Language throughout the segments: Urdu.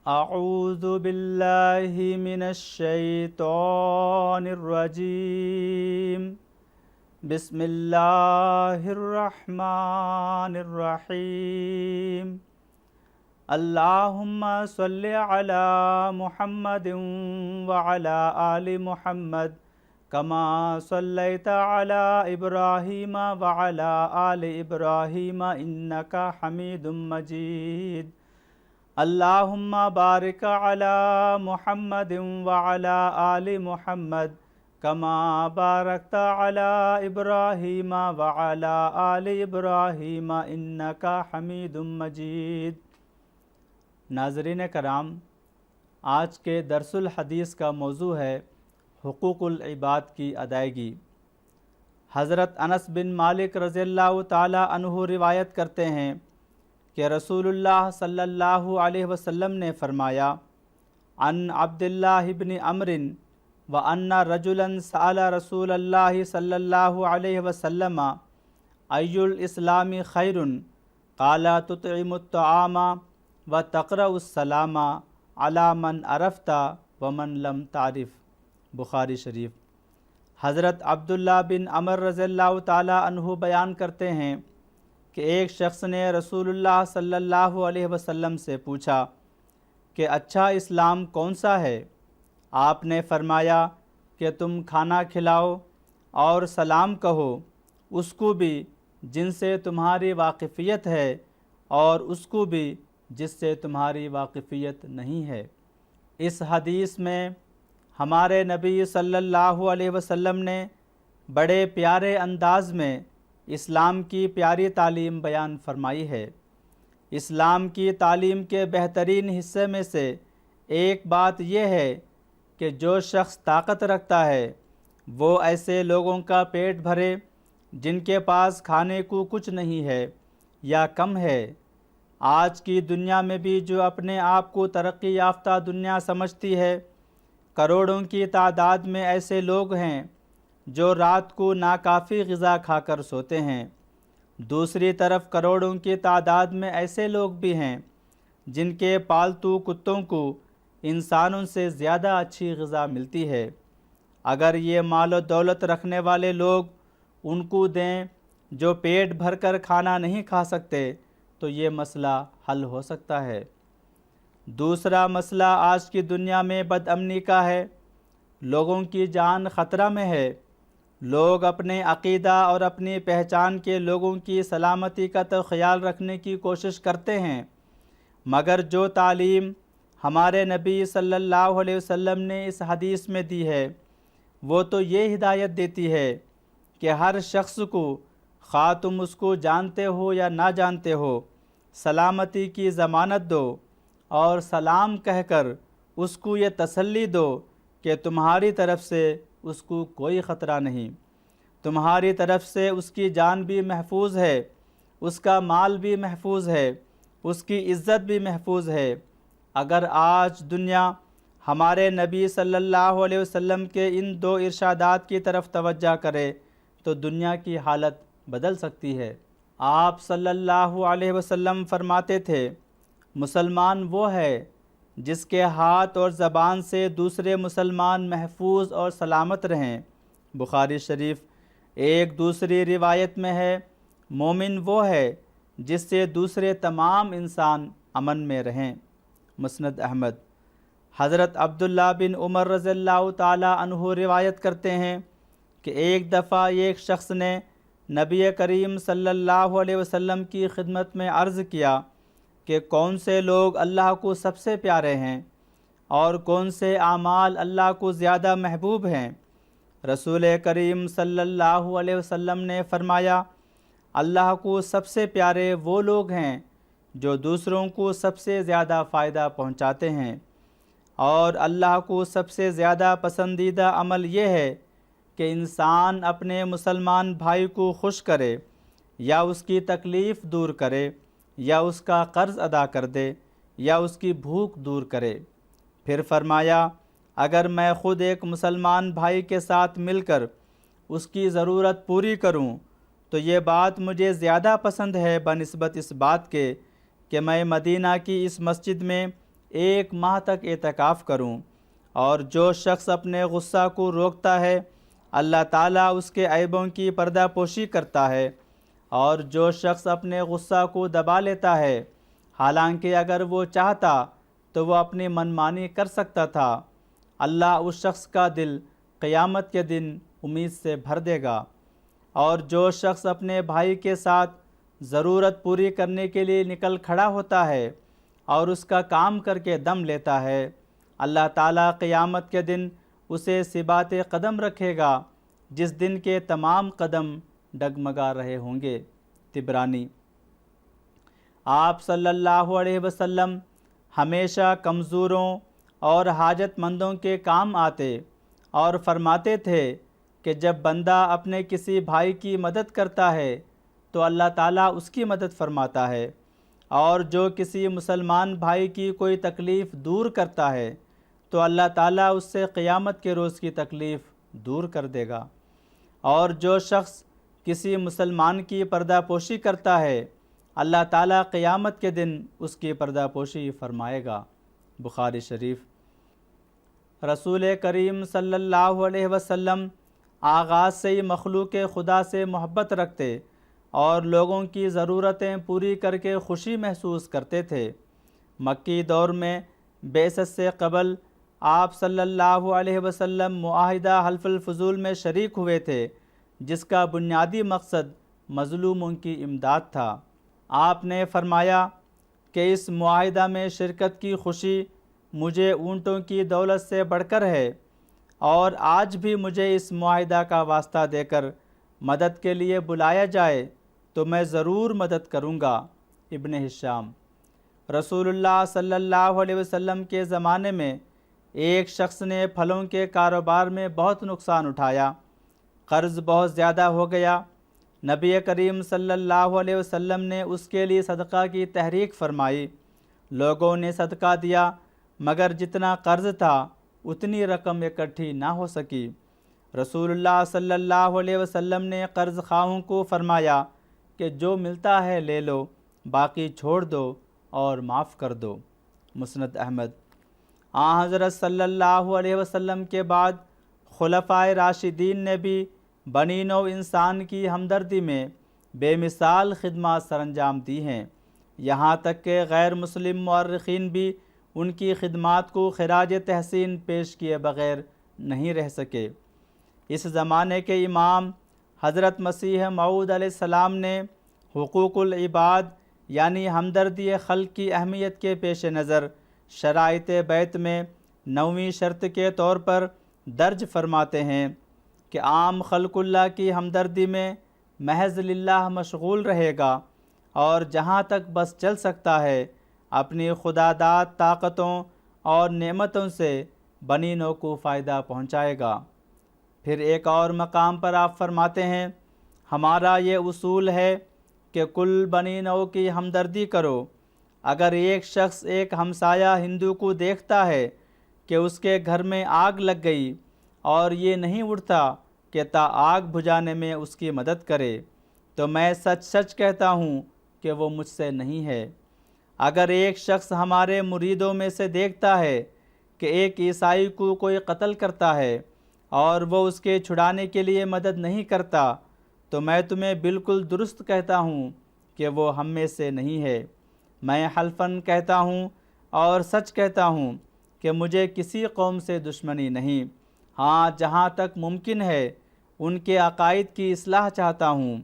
اعوذ باللہ من الشیطان الرجیم بسم اللہ الرحمن الرحیم اللہم صلی علی محمد وعلی آل محمد کما صلیت علی ابراہیم وعلی آل ابراہیم انکا حمید مجید اللہم بارک علی محمد وعلی آل محمد کما بارکت علی ابراہیم وعلی آل ابراہیم انکا حمید مجید۔ ناظرین کرام، آج کے درس الحدیث کا موضوع ہے حقوق العباد کی ادائیگی۔ حضرت انس بن مالک رضی اللہ تعالی عنہ روایت کرتے ہیں کہ رسول اللہ صلی اللہ علیہ وسلم نے فرمایا، عن عبداللہ بن عمرو وان رجلا سأل رسول اللہ صلی اللہ علیہ وسلم ای الاسلام خیر قال تطعم الطعام وتقرأ السلام علی من عرفت ومن لم تعرف۔ بخاری شریف۔ حضرت عبداللہ بن عمر رضی اللہ تعالی عنہ بیان کرتے ہیں کہ ایک شخص نے رسول اللہ صلی اللہ علیہ وسلم سے پوچھا کہ اچھا اسلام کون سا ہے؟ آپ نے فرمایا کہ تم کھانا کھلاؤ اور سلام کہو، اس کو بھی جن سے تمہاری واقفیت ہے اور اس کو بھی جس سے تمہاری واقفیت نہیں ہے۔ اس حدیث میں ہمارے نبی صلی اللہ علیہ وسلم نے بڑے پیارے انداز میں اسلام کی پیاری تعلیم بیان فرمائی ہے۔ اسلام کی تعلیم کے بہترین حصے میں سے ایک بات یہ ہے کہ جو شخص طاقت رکھتا ہے وہ ایسے لوگوں کا پیٹ بھرے جن کے پاس کھانے کو کچھ نہیں ہے یا کم ہے۔ آج کی دنیا میں بھی جو اپنے آپ کو ترقی یافتہ دنیا سمجھتی ہے، کروڑوں کی تعداد میں ایسے لوگ ہیں جو رات کو ناکافی غذا کھا کر سوتے ہیں۔ دوسری طرف کروڑوں کی تعداد میں ایسے لوگ بھی ہیں جن کے پالتو کتوں کو انسانوں سے زیادہ اچھی غذا ملتی ہے۔ اگر یہ مال و دولت رکھنے والے لوگ ان کو دیں جو پیٹ بھر کر کھانا نہیں کھا سکتے تو یہ مسئلہ حل ہو سکتا ہے۔ دوسرا مسئلہ آج کی دنیا میں بد امنی کا ہے۔ لوگوں کی جان خطرہ میں ہے۔ لوگ اپنے عقیدہ اور اپنی پہچان کے لوگوں کی سلامتی کا تو خیال رکھنے کی کوشش کرتے ہیں، مگر جو تعلیم ہمارے نبی صلی اللہ علیہ وسلم نے اس حدیث میں دی ہے وہ تو یہ ہدایت دیتی ہے کہ ہر شخص کو، خواہ تم اس کو جانتے ہو یا نہ جانتے ہو، سلامتی کی ضمانت دو اور سلام کہہ کر اس کو یہ تسلی دو کہ تمہاری طرف سے اس کو کوئی خطرہ نہیں، تمہاری طرف سے اس کی جان بھی محفوظ ہے، اس کا مال بھی محفوظ ہے، اس کی عزت بھی محفوظ ہے۔ اگر آج دنیا ہمارے نبی صلی اللہ علیہ وسلم کے ان دو ارشادات کی طرف توجہ کرے تو دنیا کی حالت بدل سکتی ہے۔ آپ صلی اللہ علیہ وسلم فرماتے تھے، مسلمان وہ ہے جس کے ہاتھ اور زبان سے دوسرے مسلمان محفوظ اور سلامت رہیں۔ بخاری شریف۔ ایک دوسری روایت میں ہے، مومن وہ ہے جس سے دوسرے تمام انسان امن میں رہیں۔ مسند احمد۔ حضرت عبداللہ بن عمر رضی اللہ تعالی عنہ روایت کرتے ہیں کہ ایک دفعہ ایک شخص نے نبی کریم صلی اللہ علیہ وسلم کی خدمت میں عرض کیا کہ کون سے لوگ اللہ کو سب سے پیارے ہیں اور کون سے اعمال اللہ کو زیادہ محبوب ہیں؟ رسول کریم صلی اللہ علیہ وسلم نے فرمایا، اللہ کو سب سے پیارے وہ لوگ ہیں جو دوسروں کو سب سے زیادہ فائدہ پہنچاتے ہیں، اور اللہ کو سب سے زیادہ پسندیدہ عمل یہ ہے کہ انسان اپنے مسلمان بھائی کو خوش کرے یا اس کی تکلیف دور کرے یا اس کا قرض ادا کر دے یا اس کی بھوک دور کرے۔ پھر فرمایا، اگر میں خود ایک مسلمان بھائی کے ساتھ مل کر اس کی ضرورت پوری کروں تو یہ بات مجھے زیادہ پسند ہے بنسبت اس بات کے کہ میں مدینہ کی اس مسجد میں 1 ماہ تک اعتکاف کروں، اور جو شخص اپنے غصہ کو روکتا ہے اللہ تعالیٰ اس کے عیبوں کی پردہ پوشی کرتا ہے، اور جو شخص اپنے غصہ کو دبا لیتا ہے حالانکہ اگر وہ چاہتا تو وہ اپنی منمانی کر سکتا تھا، اللہ اس شخص کا دل قیامت کے دن امید سے بھر دے گا۔ اور جو شخص اپنے بھائی کے ساتھ ضرورت پوری کرنے کے لیے نکل کھڑا ہوتا ہے اور اس کا کام کر کے دم لیتا ہے، اللہ تعالیٰ قیامت کے دن اسے ثبات قدم رکھے گا جس دن کے تمام قدم ڈگمگا رہے ہوں گے۔ طبرانی۔ آپ صلی اللہ علیہ وسلم ہمیشہ کمزوروں اور حاجت مندوں کے کام آتے اور فرماتے تھے کہ جب بندہ اپنے کسی بھائی کی مدد کرتا ہے تو اللہ تعالیٰ اس کی مدد فرماتا ہے، اور جو کسی مسلمان بھائی کی کوئی تکلیف دور کرتا ہے تو اللہ تعالیٰ اس سے قیامت کے روز کی تکلیف دور کر دے گا، اور جو شخص کسی مسلمان کی پردہ پوشی کرتا ہے اللہ تعالیٰ قیامت کے دن اس کی پردہ پوشی فرمائے گا۔ بخاری شریف۔ رسول کریم صلی اللہ علیہ وسلم آغاز سے ہی مخلوق خدا سے محبت رکھتے اور لوگوں کی ضرورتیں پوری کر کے خوشی محسوس کرتے تھے۔ مکی دور میں بعثت سے قبل آپ صلی اللہ علیہ وسلم معاہدہ حلف الفضول میں شریک ہوئے تھے، جس کا بنیادی مقصد مظلوموں کی امداد تھا۔ آپ نے فرمایا کہ اس معاہدہ میں شرکت کی خوشی مجھے اونٹوں کی دولت سے بڑھ کر ہے، اور آج بھی مجھے اس معاہدہ کا واسطہ دے کر مدد کے لیے بلایا جائے تو میں ضرور مدد کروں گا۔ ابن ہشام۔ رسول اللہ صلی اللہ علیہ وسلم کے زمانے میں ایک شخص نے پھلوں کے کاروبار میں بہت نقصان اٹھایا، قرض بہت زیادہ ہو گیا۔ نبی کریم صلی اللہ علیہ وسلم نے اس کے لیے صدقہ کی تحریک فرمائی۔ لوگوں نے صدقہ دیا مگر جتنا قرض تھا اتنی رقم اکٹھی نہ ہو سکی۔ رسول اللہ صلی اللہ علیہ وسلم نے قرض خواہوں کو فرمایا کہ جو ملتا ہے لے لو، باقی چھوڑ دو اور معاف کر دو۔ مسند احمد۔ حضرت صلی اللہ علیہ وسلم کے بعد خلفائے راشدین نے بھی بنی نوع انسان کی ہمدردی میں بے مثال خدمات سر انجام دی ہیں، یہاں تک کہ غیر مسلم مورخین بھی ان کی خدمات کو خراج تحسین پیش کیے بغیر نہیں رہ سکے۔ اس زمانے کے امام حضرت مسیح موعود علیہ السلام نے حقوق العباد یعنی ہمدردی خلق کی اہمیت کے پیش نظر شرائط بیت میں 9ویں شرط کے طور پر درج فرماتے ہیں کہ عام خلق اللہ کی ہمدردی میں محض للہ مشغول رہے گا، اور جہاں تک بس چل سکتا ہے اپنی خداداد طاقتوں اور نعمتوں سے بنی نوع کو فائدہ پہنچائے گا۔ پھر ایک اور مقام پر آپ فرماتے ہیں، ہمارا یہ اصول ہے کہ کل بنی نوع کی ہمدردی کرو۔ اگر ایک شخص ایک ہمسایہ ہندو کو دیکھتا ہے کہ اس کے گھر میں آگ لگ گئی اور یہ نہیں اٹھتا کہ تا آگ بجھانے میں اس کی مدد کرے، تو میں سچ سچ کہتا ہوں کہ وہ مجھ سے نہیں ہے۔ اگر ایک شخص ہمارے مریدوں میں سے دیکھتا ہے کہ ایک عیسائی کو کوئی قتل کرتا ہے اور وہ اس کے چھڑانے کے لیے مدد نہیں کرتا، تو میں تمہیں بالکل درست کہتا ہوں کہ وہ ہم میں سے نہیں ہے۔ میں حلفاً کہتا ہوں اور سچ کہتا ہوں کہ مجھے کسی قوم سے دشمنی نہیں، ہاں جہاں تک ممکن ہے ان کے عقائد کی اصلاح چاہتا ہوں،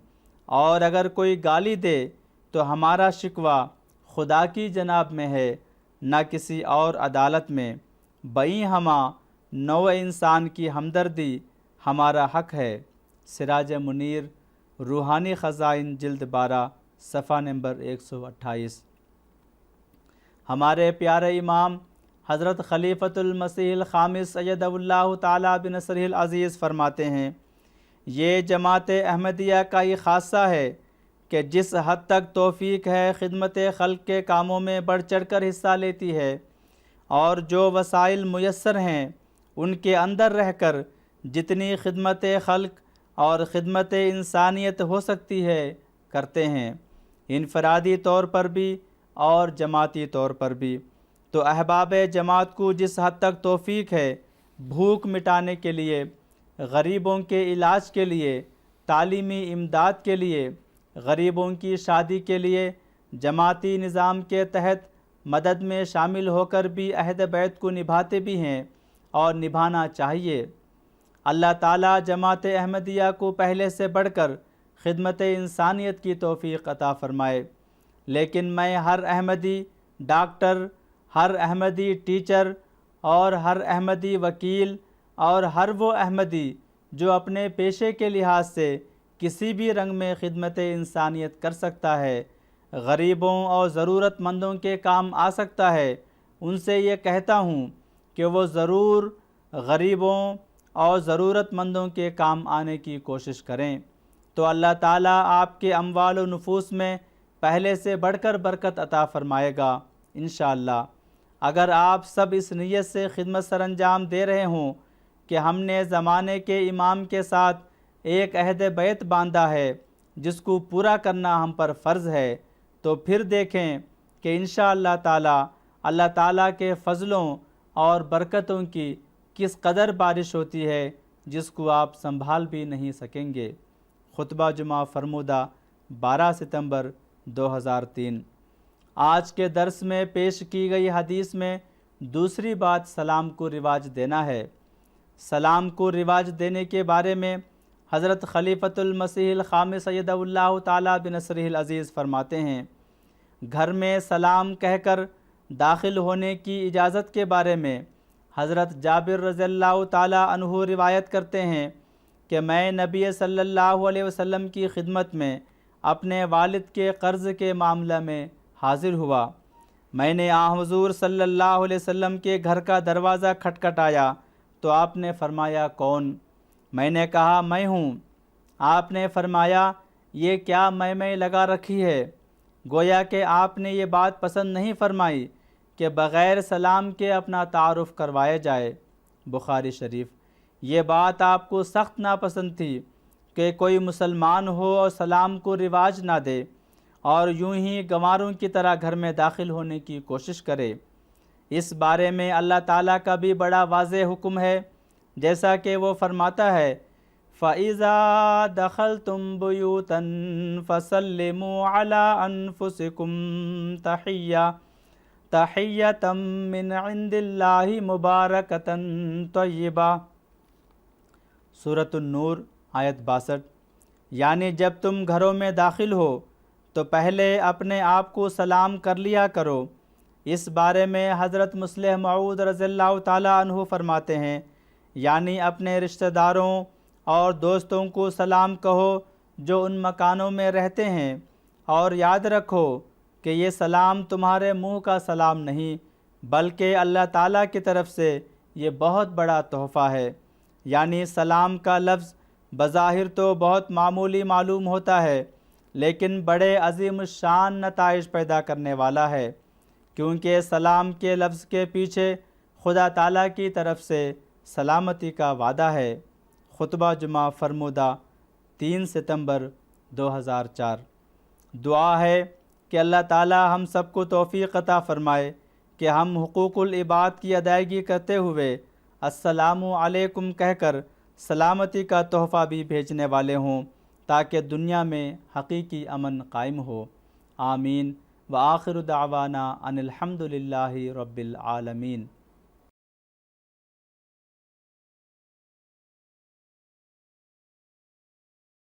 اور اگر کوئی گالی دے تو ہمارا شکوہ خدا کی جناب میں ہے، نہ کسی اور عدالت میں۔ بئی ہما نوع انسان کی ہمدردی ہمارا حق ہے۔ سراج منیر، روحانی خزائن، جلد 12، صفحہ نمبر 128۔ ہمارے پیارے امام حضرت خلیفۃ المسیح الخامس ایدہ اللہ تعالیٰ بنصرہ العزیز فرماتے ہیں، یہ جماعت احمدیہ کا یہ خاصہ ہے کہ جس حد تک توفیق ہے خدمت خلق کے کاموں میں بڑھ چڑھ کر حصہ لیتی ہے، اور جو وسائل میسر ہیں ان کے اندر رہ کر جتنی خدمت خلق اور خدمت انسانیت ہو سکتی ہے کرتے ہیں، انفرادی طور پر بھی اور جماعتی طور پر بھی۔ تو احباب جماعت کو جس حد تک توفیق ہے بھوک مٹانے کے لیے، غریبوں کے علاج کے لیے، تعلیمی امداد کے لیے، غریبوں کی شادی کے لیے جماعتی نظام کے تحت مدد میں شامل ہو کر بھی عہد بیت کو نبھاتے بھی ہیں اور نبھانا چاہیے۔ اللہ تعالیٰ جماعت احمدیہ کو پہلے سے بڑھ کر خدمت انسانیت کی توفیق عطا فرمائے۔ لیکن میں ہر احمدی ڈاکٹر، ہر احمدی ٹیچر اور ہر احمدی وکیل اور ہر وہ احمدی جو اپنے پیشے کے لحاظ سے کسی بھی رنگ میں خدمت انسانیت کر سکتا ہے، غریبوں اور ضرورت مندوں کے کام آ سکتا ہے، ان سے یہ کہتا ہوں کہ وہ ضرور غریبوں اور ضرورت مندوں کے کام آنے کی کوشش کریں، تو اللہ تعالیٰ آپ کے اموال و نفوس میں پہلے سے بڑھ کر برکت عطا فرمائے گا انشاءاللہ۔ اگر آپ سب اس نیت سے خدمت سر انجام دے رہے ہوں کہ ہم نے زمانے کے امام کے ساتھ ایک عہد بیت باندھا ہے جس کو پورا کرنا ہم پر فرض ہے، تو پھر دیکھیں کہ انشاءاللہ تعالیٰ اللہ تعالیٰ کے فضلوں اور برکتوں کی کس قدر بارش ہوتی ہے جس کو آپ سنبھال بھی نہیں سکیں گے۔ خطبہ جمعہ فرمودہ 12 ستمبر 2003۔ آج کے درس میں پیش کی گئی حدیث میں دوسری بات سلام کو رواج دینا ہے۔ سلام کو رواج دینے کے بارے میں حضرت خلیفۃ المسیح الخامس سید اللہ تعالیٰ بنصرہ العزیز فرماتے ہیں، گھر میں سلام کہہ کر داخل ہونے کی اجازت کے بارے میں حضرت جابر رضی اللہ تعالیٰ عنہ روایت کرتے ہیں کہ میں نبی صلی اللہ علیہ وسلم کی خدمت میں اپنے والد کے قرض کے معاملہ میں حاضر ہوا۔ میں نے حضور صلی اللہ علیہ وسلم کے گھر کا دروازہ کھٹکھٹایا تو آپ نے فرمایا کون؟ میں نے کہا میں ہوں۔ آپ نے فرمایا یہ کیا میں لگا رکھی ہے؟ گویا کہ آپ نے یہ بات پسند نہیں فرمائی کہ بغیر سلام کے اپنا تعارف کروایا جائے۔ بخاری شریف۔ یہ بات آپ کو سخت ناپسند تھی کہ کوئی مسلمان ہو اور سلام کو رواج نہ دے اور یوں ہی گنواروں کی طرح گھر میں داخل ہونے کی کوشش کرے۔ اس بارے میں اللہ تعالیٰ کا بھی بڑا واضح حکم ہے، جیسا کہ وہ فرماتا ہے فَإِذَا دَخَلْتُمْ بُيُوتًا فَسَلِّمُوا عَلَىٰ أَنفُسِكُمْ تَحِيَّةً مِّنْ عِندِ اللَّهِ مُبَارَكَةً طَيِّبَةً۔ سورۃ النور آیت 62۔ یعنی جب تم گھروں میں داخل ہو تو پہلے اپنے آپ کو سلام کر لیا کرو۔ اس بارے میں حضرت مصلح موعود رضی اللہ تعالیٰ عنہ فرماتے ہیں، یعنی اپنے رشتہ داروں اور دوستوں کو سلام کہو جو ان مکانوں میں رہتے ہیں، اور یاد رکھو کہ یہ سلام تمہارے منہ کا سلام نہیں بلکہ اللہ تعالیٰ کی طرف سے یہ بہت بڑا تحفہ ہے۔ یعنی سلام کا لفظ بظاہر تو بہت معمولی معلوم ہوتا ہے لیکن بڑے عظیم الشان نتائج پیدا کرنے والا ہے، کیونکہ سلام کے لفظ کے پیچھے خدا تعالیٰ کی طرف سے سلامتی کا وعدہ ہے۔ خطبہ جمعہ فرمودہ 3 ستمبر 2004۔ دعا ہے کہ اللہ تعالیٰ ہم سب کو توفیق عطا فرمائے کہ ہم حقوق العباد کی ادائیگی کرتے ہوئے السلام علیکم کہہ کر سلامتی کا تحفہ بھی بھیجنے والے ہوں تاکہ دنیا میں حقیقی امن قائم ہو۔ آمین۔ وآخر دعوانا ان الحمد للہ رب العالمین۔